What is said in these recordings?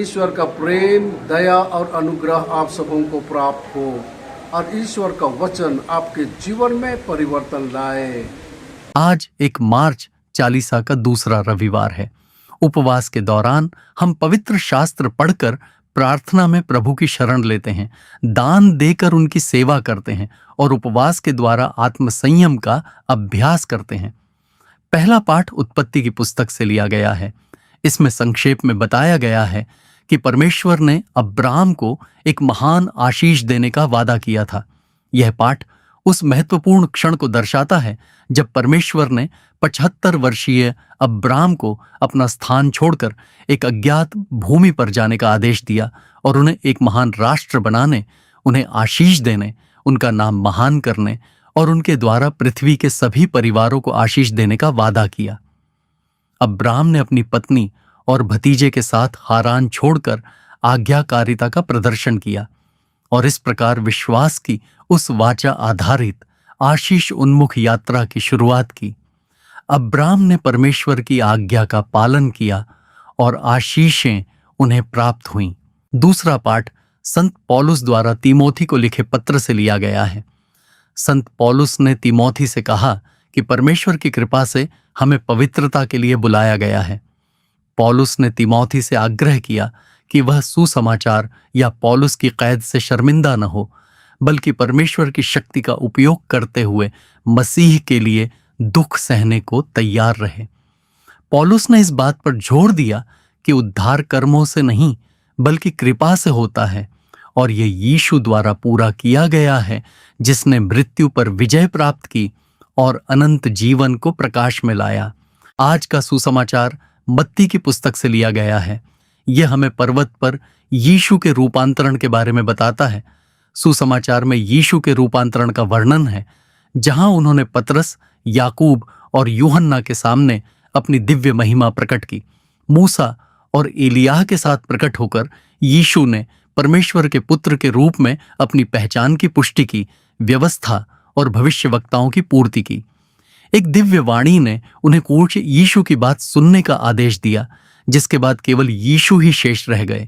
ईश्वर का प्रेम, दया और अनुग्रह आप सबों को प्राप्त हो और ईश्वर का वचन आपके जीवन में परिवर्तन लाए। आज एक मार्च चालीसा का दूसरा रविवार है। उपवास के दौरान हम पवित्र शास्त्र पढ़कर प्रार्थना में प्रभु की शरण लेते हैं, दान देकर उनकी सेवा करते हैं और उपवास के द्वारा आत्मसंयम का अभ्यास करते हैं। पहला पाठ उत्पत्ति की पुस्तक से लिया गया है। इसमें संक्षेप में बताया गया है कि परमेश्वर ने अब्राम को एक महान आशीष देने का वादा किया था। यह पाठ उस महत्वपूर्ण क्षण को दर्शाता है जब परमेश्वर ने 75 वर्षीय अब्राम को अपना स्थान छोड़कर एक अज्ञात भूमि पर जाने का आदेश दिया और उन्हें एक महान राष्ट्र बनाने, उन्हें आशीष देने, उनका नाम महान करने और उनके द्वारा पृथ्वी के सभी परिवारों को आशीष देने का वादा किया। अब्राम ने अपनी पत्नी और भतीजे के साथ हारान छोड़कर आज्ञाकारिता का प्रदर्शन किया और इस प्रकार विश्वास की उस वाचा आधारित आशीष उन्मुख यात्रा की शुरुआत की। अब्राम ने परमेश्वर की आज्ञा का पालन किया और आशीषें उन्हें प्राप्त हुईं। दूसरा पाठ संत पौलुस द्वारा तीमोथी को लिखे पत्र से लिया गया है। संत पौलुस ने तीमोथी से कहा कि परमेश्वर की कृपा से हमें पवित्रता के लिए बुलाया गया है। पौलुस ने तीमोथी से आग्रह किया कि वह सुसमाचार या पौलुस की कैद से शर्मिंदा न हो, बल्कि परमेश्वर की शक्ति का उपयोग करते हुए मसीह के लिए दुख सहने को तैयार रहे। पौलुस ने इस बात पर जोर दिया कि उद्धार कर्मों से नहीं बल्कि कृपा से होता है और ये यीशु द्वारा पूरा किया गया है, जिसने मृत्यु पर विजय प्राप्त की और अनंत जीवन को प्रकाश में लाया। आज का सुसमाचार मत्ती की पुस्तक से लिया गया है। यह हमें पर्वत पर यीशु के रूपांतरण के बारे में बताता है। सुसमाचार में यीशु के रूपांतरण का वर्णन है, जहां उन्होंने पतरस, याकूब और यूहन्ना के सामने अपनी दिव्य महिमा प्रकट की। मूसा और एलियाह के साथ प्रकट होकर यीशु ने परमेश्वर के पुत्र के रूप में अपनी पहचान की पुष्टि की, व्यवस्था और भविष्यवक्ताओं की पूर्ति की। एक दिव्य वाणी ने उन्हें कूच यीशु की बात सुनने का आदेश दिया, जिसके बाद केवल यीशु ही शेष रह गए।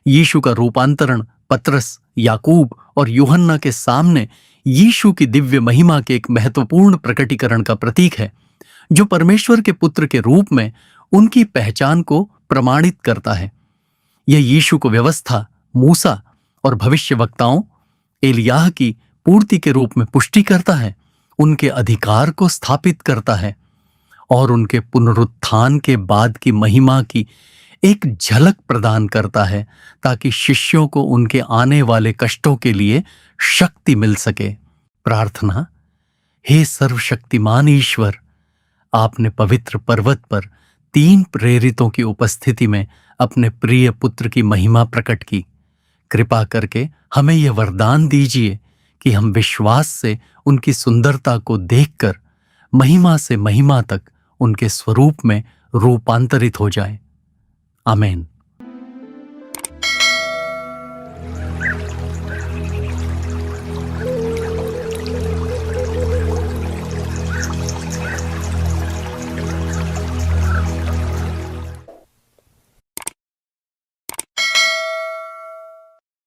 यीशु का रूपांतरण पतरस, याकूब और यूहन्ना के सामने यीशु की दिव्य महिमा के एक महत्वपूर्ण प्रकटीकरण का प्रतीक है, जो परमेश्वर के पुत्र के रूप में उनकी पहचान को प्रमाणित करता है। यह यीशु को व्यवस्था, मूसा और भविष्यवक्ताओं, एलियाह की पूर्ति के रूप में पुष्टि करता है, उनके अधिकार को स्थापित करता है और उनके पुनरुत्थान के बाद की महिमा की एक झलक प्रदान करता है, ताकि शिष्यों को उनके आने वाले कष्टों के लिए शक्ति मिल सके। प्रार्थना। हे सर्वशक्तिमान ईश्वर, आपने पवित्र पर्वत पर 3 प्रेरितों की उपस्थिति में अपने प्रिय पुत्र की महिमा प्रकट की। कृपा करके हमें यह वरदान दीजिए कि हम विश्वास से उनकी सुंदरता को देखकर महिमा से महिमा तक उनके स्वरूप में रूपांतरित हो जाएं। आमीन।